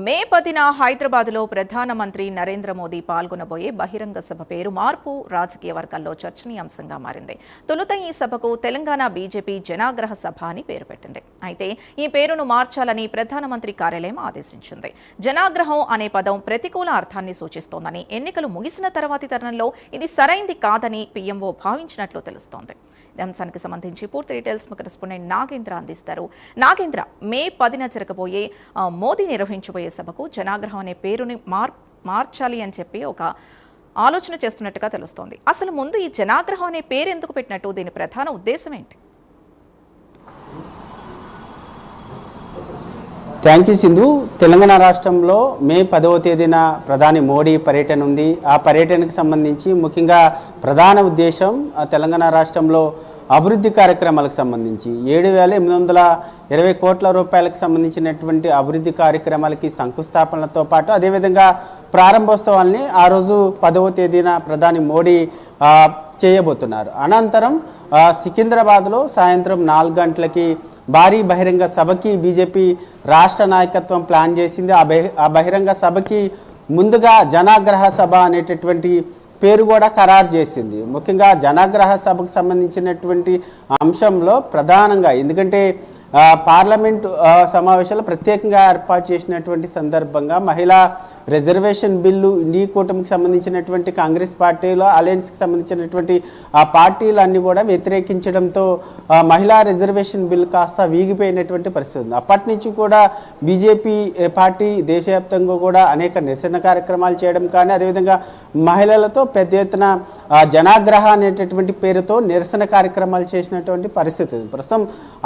మే 10న హైదరాబాద్లో ప్రధానమంత్రి నరేంద్ర మోదీ పాల్గొనబోయే బహిరంగ సభ పేరు మార్పు రాజకీయ వర్గాల్లో చర్చనీయాంశంగా మారింది. తొలుత ఈ సభకు తెలంగాణ బీజేపీ జనాగ్రహ సభ అని పేరు పెట్టింది. అయితే ఈ పేరును మార్చాలని ప్రధానమంత్రి కార్యాలయం ఆదేశించింది. జనాగ్రహం అనే పదం ప్రతికూల అర్థాన్ని సూచిస్తోందని, ఎన్నికలు ముగిసిన తర్వాతి తరుణంలో ఇది సరైంది కాదని పీఎంఓ భావించినట్లు తెలుస్తోంది. ఈ అంశానికి సంబంధించి పూర్తి డీటెయిల్స్ కరెస్పాండెంట్ నాగేంద్ర అందిస్తారు. నాగేంద్ర, మే 10న జరగబోయే మోదీ నిర్వహించబోయే సభకు జనాగ్రహం అనే పేరుని మార్చాలి అని చెప్పి ఒక ఆలోచన చేస్తున్నట్టుగా తెలుస్తోంది. అసలు ముందు ఈ జనాగ్రహం అనే పేరు ఎందుకు పెట్టినట్టు, దీని ప్రధాన ఉద్దేశం ఏంటి? Thank you Sindhu. తెలంగాణ రాష్ట్రంలో మే 10వ తేదీన ప్రధాని మోడీ పర్యటన ఉంది. ఆ పర్యటనకు సంబంధించి ముఖ్యంగా ప్రధాన ఉద్దేశం తెలంగాణ రాష్ట్రంలో అభివృద్ధి కార్యక్రమాలకు సంబంధించి 7,820 కోట్ల రూపాయలకు సంబంధించినటువంటి అభివృద్ధి కార్యక్రమాలకి శంకుస్థాపనలతో పాటు అదేవిధంగా ప్రారంభోత్సవాల్ని ఆ రోజు 10వ తేదీన ప్రధాని మోడీ చేయబోతున్నారు. అనంతరం సికింద్రాబాద్లో సాయంత్రం 4 గంటలకి భారీ బహిరంగ సభకి బీజేపీ రాష్ట్ర నాయకత్వం ప్లాన్ చేసింది. ఆ బహిరంగ సభకి ముందుగా జనాగ్రహ సభ అనేటటువంటి పేరు కూడా ఖరారు చేసింది. ముఖ్యంగా జనాగ్రహ సభకు సంబంధించినటువంటి అంశంలో ప్రధానంగా ఎందుకంటే పార్లమెంటు సమావేశాలు ప్రత్యేకంగా ఏర్పాటు చేసినటువంటి సందర్భంగా మహిళా రిజర్వేషన్ బిల్లు, ఇండియా కూటమికి సంబంధించినటువంటి కాంగ్రెస్ పార్టీలో అలయన్స్కి సంబంధించినటువంటి ఆ పార్టీలన్నీ కూడా వ్యతిరేకించడంతో మహిళా రిజర్వేషన్ బిల్లు కాస్త వీగిపోయినటువంటి పరిస్థితి ఉంది. అప్పటి నుంచి కూడా బీజేపీ పార్టీ దేశవ్యాప్తంగా కూడా అనేక నిరసన కార్యక్రమాలు చేయడం కానీ అదేవిధంగా మహిళలతో పెద్ద ఎత్తున జనాగ్రహ అనేటటువంటి పేరుతో నిరసన కార్యక్రమాలు చేసినటువంటి పరిస్థితి ఉంది. ప్రస్తుతం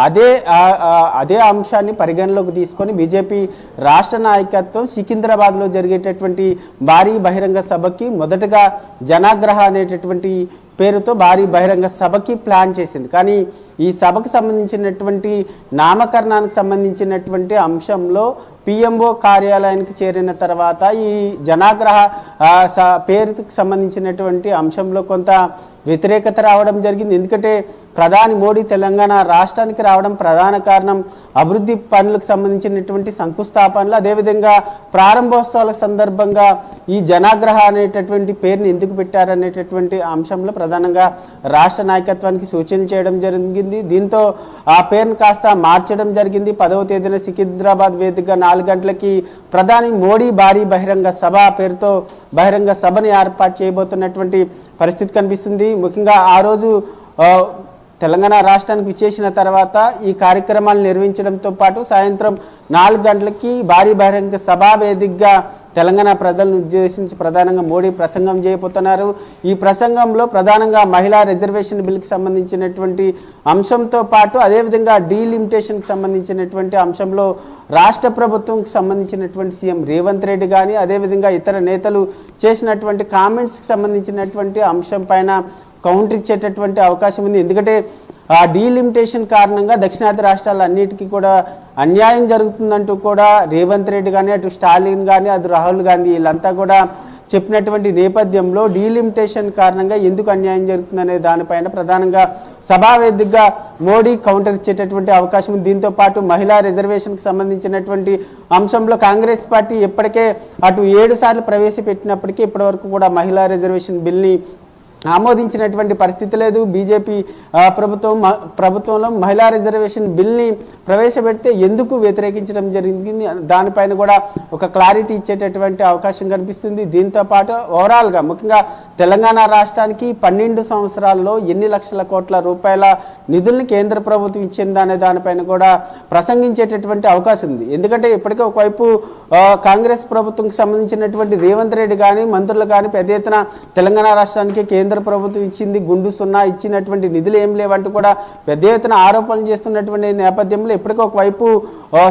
అదే అంశాన్ని పరిగణలోకి తీసుకొని బీజేపీ రాష్ట్ర నాయకత్వం సికింద్రాబాద్లో జరిగేటటువంటి భారీ బహిరంగ సభకి మొదటగా జనాగ్రహ అనేటటువంటి పేరుతో భారీ బహిరంగ సభకి ప్లాన్ చేసింది. కానీ ఈ సభకు సంబంధించినటువంటి నామకరణానికి సంబంధించినటువంటి అంశంలో పిఎంఓ కార్యాలయానికి చేరిన తర్వాత ఈ జనాగ్రహ పేరుకు సంబంధించినటువంటి అంశంలో కొంత వ్యతిరేకత రావడం జరిగింది. ఎందుకంటే ప్రధాని మోడీ తెలంగాణ రాష్ట్రానికి రావడం ప్రధాన కారణం అభివృద్ధి పనులకు సంబంధించినటువంటి శంకుస్థాపనలు అదేవిధంగా ప్రారంభోత్సవాల సందర్భంగా ఈ జనాగ్రహ అనేటటువంటి పేరుని ఎందుకు పెట్టారనేటటువంటి అంశంలో ప్రధానంగా రాష్ట్ర నాయకత్వానికి సూచనలు చేయడం జరిగింది. దీంతో ఆ పేరును కాస్త మార్చడం జరిగింది. 10వ తేదీన సికింద్రాబాద్ వేదికగా 4 గంటలకి ప్రధాని మోడీ భారీ బహిరంగ సభ పేరుతో బహిరంగ సభని ఏర్పాటు చేయబోతున్నటువంటి పరిస్థితి కనిపిస్తుంది. ముఖ్యంగా ఆ రోజు తెలంగాణ రాష్ట్రానికి విచ్చేసిన తర్వాత ఈ కార్యక్రమాలు నిర్వహించడంతో పాటు సాయంత్రం 4 గంటలకి భారీ బహిరంగ సభా వేదికగా తెలంగాణ ప్రజలను ఉద్దేశించి ప్రధానంగా మోడీ ప్రసంగం చేయబోతున్నారు. ఈ ప్రసంగంలో ప్రధానంగా మహిళా రిజర్వేషన్ బిల్లుకి సంబంధించినటువంటి అంశంతో పాటు అదేవిధంగా డీలిమిటేషన్కి సంబంధించినటువంటి అంశంలో రాష్ట్ర ప్రభుత్వంకి సంబంధించినటువంటి సీఎం రేవంత్ రెడ్డి కానీ అదేవిధంగా ఇతర నేతలు చేసినటువంటి కామెంట్స్కి సంబంధించినటువంటి అంశం పైన కౌంటర్ ఇచ్చేటటువంటి అవకాశం ఉంది. ఎందుకంటే ఆ డీలిమిటేషన్ కారణంగా దక్షిణాది రాష్ట్రాలన్నిటికీ కూడా అన్యాయం జరుగుతుందంటూ కూడా రేవంత్ రెడ్డి కానీ అటు స్టాలిన్ కానీ అటు రాహుల్ గాంధీ వీళ్ళంతా కూడా చెప్పినటువంటి నేపథ్యంలో డీలిమిటేషన్ కారణంగా ఎందుకు అన్యాయం జరుగుతుందనే దానిపైన ప్రధానంగా సభావేదికగా మోడీ కౌంటర్ ఇచ్చేటటువంటి అవకాశం ఉంది. దీంతో పాటు మహిళా రిజర్వేషన్కి సంబంధించినటువంటి అంశంలో కాంగ్రెస్ పార్టీ ఇప్పటికే అటు 7 సార్లు ప్రవేశపెట్టినప్పటికీ ఇప్పటివరకు కూడా మహిళా రిజర్వేషన్ బిల్ని ఆమోదించినటువంటి పరిస్థితి లేదు. బీజేపీ ప్రభుత్వంలో మహిళా రిజర్వేషన్ బిల్ని ప్రవేశపెడితే ఎందుకు వ్యతిరేకించడం జరిగింది దానిపైన కూడా ఒక క్లారిటీ ఇచ్చేటటువంటి అవకాశం కనిపిస్తుంది. దీంతో పాటు ఓవరాల్గా ముఖ్యంగా తెలంగాణ రాష్ట్రానికి 12 సంవత్సరాల్లో ఎన్ని లక్షల కోట్ల రూపాయల నిధుల్ని కేంద్ర ప్రభుత్వం ఇచ్చిందనే దానిపైన కూడా ప్రసంగించేటటువంటి అవకాశం ఉంది. ఎందుకంటే ఇప్పటికే ఒకవైపు కాంగ్రెస్ ప్రభుత్వంకి సంబంధించినటువంటి రేవంత్ రెడ్డి కానీ మంత్రులు కానీ పెద్ద ఎత్తున తెలంగాణ రాష్ట్రానికి కేంద్ర ప్రభుత్వం ఇచ్చింది గుండు సున్నా, ఇచ్చినటువంటి నిధులు ఏం లేవంటూ కూడా పెద్ద ఎత్తున ఆరోపణలు చేస్తున్నటువంటి నేపథ్యంలో ఇప్పటికే ఒకవైపు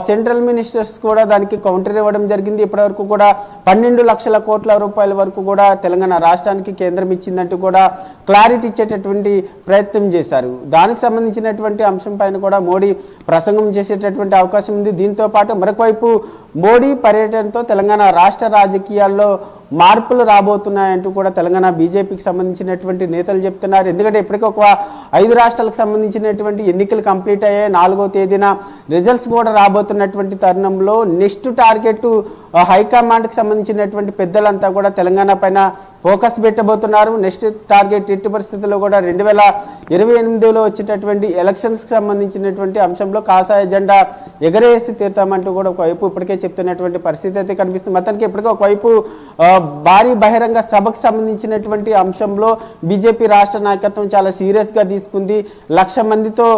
సెంట్రల్ మినిస్టర్స్ కూడా దానికి కౌంటర్ ఇవ్వడం జరిగింది. ఇప్పటివరకు కూడా 12 లక్షల కోట్ల రూపాయల వరకు కూడా తెలంగాణ రాష్ట్రానికి కేంద్రం ఇచ్చిందంటూ కూడా క్లారిటీ ఇచ్చేటటువంటి ప్రయత్నం చేశారు. దానికి సంబంధించినటువంటి అంశం పైన కూడా మోడీ ప్రసంగం చేసేటటువంటి అవకాశం ఉంది. దీంతో పాటు మరొక వైపు మోడీ పర్యటనతో తెలంగాణ రాష్ట్ర రాజకీయాల్లో మార్పులు రాబోతున్నాయంటూ కూడా తెలంగాణ బీజేపీకి సంబంధించినటువంటి నేతలు చెప్తున్నారు. ఎందుకంటే ఇప్పటికీ ఒక 5 రాష్ట్రాలకు సంబంధించినటువంటి ఎన్నికలు కంప్లీట్ అయ్యాయి. 4వ తేదీన రిజల్ట్స్ కూడా రాబోతున్నటువంటి తరుణంలో నెక్స్ట్ టార్గెట్ హైకమాండ్కి సంబంధించినటువంటి పెద్దలంతా కూడా తెలంగాణ పైన ఫోకస్ పెట్టబోతున్నారు. నెక్స్ట్ టార్గెట్ ఎట్టి పరిస్థితుల్లో కూడా 2028లో వచ్చేటటువంటి ఎలక్షన్స్కి సంబంధించినటువంటి అంశంలో కాషాయ జెండా ఎగరేసి తీరుతామంటూ కూడా ఒకవైపు ఇప్పటికే చెప్తున్నటువంటి పరిస్థితి అయితే కనిపిస్తుంది. మొత్తానికి ఇప్పటికే ఒకవైపు భారీ బహిరంగ సభకు సంబంధించినటువంటి అంశంలో బీజేపీ రాష్ట్ర నాయకత్వం చాలా సీరియస్గా తీసుకుంది. 1,00,000 మందితో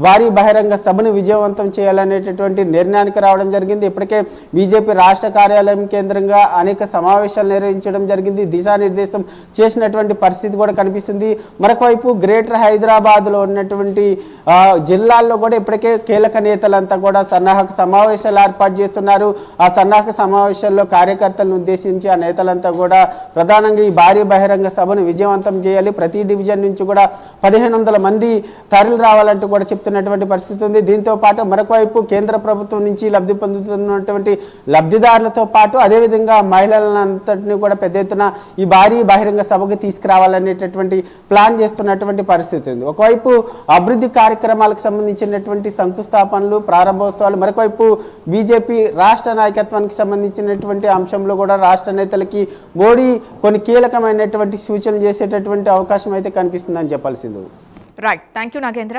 భారీ బహిరంగ సభను విజయవంతం చేయాలనేటటువంటి నిర్ణయానికి రావడం జరిగింది. ఇప్పటికే బీజేపీ రాష్ట్ర కార్యాలయం కేంద్రంగా అనేక సమావేశాలు నిర్వహించడం జరిగింది. దిశానిర్దేశం చేసినటువంటి పరిస్థితి కూడా కనిపిస్తుంది. మరొకవైపు గ్రేటర్ హైదరాబాద్లో ఉన్నటువంటి జిల్లాల్లో కూడా ఇప్పటికే కీలక నేతలంతా కూడా సన్నాహక సమావేశాలు ఏర్పాటు చేస్తున్నారు. ఆ సన్నాహక సమావేశాల్లో కార్యకర్తలను ఉద్దేశించి ఆ నేతలంతా కూడా ప్రధానంగా ఈ భారీ బహిరంగ సభను విజయవంతం చేయాలి, ప్రతి డివిజన్ నుంచి కూడా 1,500 మంది తరలి రావాలంటూ కూడా చెప్తున్నటువంటి పరిస్థితి ఉంది. దీంతో పాటు మరొకవైపు కేంద్ర ప్రభుత్వం నుంచి లబ్ధి పొందుతున్నటువంటి లబ్ధిదారులతో పాటు అదేవిధంగా మహిళలంతటినీ కూడా పెద్ద ఎత్తున ఈ భారీ బహిరంగ సభకు తీసుకురావాలనేటటువంటి ప్లాన్ చేస్తున్నటువంటి పరిస్థితి ఉంది. ఒకవైపు అభివృద్ధి కార్యక్రమాలకు సంబంధించినటువంటి శంకుస్థాపనలు, ప్రారంభోత్సవాలు, మరొకవైపు బీజేపీ రాష్ట్ర నాయకత్వానికి సంబంధించినటువంటి అంశంలో కూడా రాష్ట్ర నేతలకి మోడీ కొన్ని కీలకమైనటువంటి సూచనలు చేసేటటువంటి అవకాశం అయితే కనిపిస్తుందని చెప్పాల్సింది. Right, thank you Nagendra.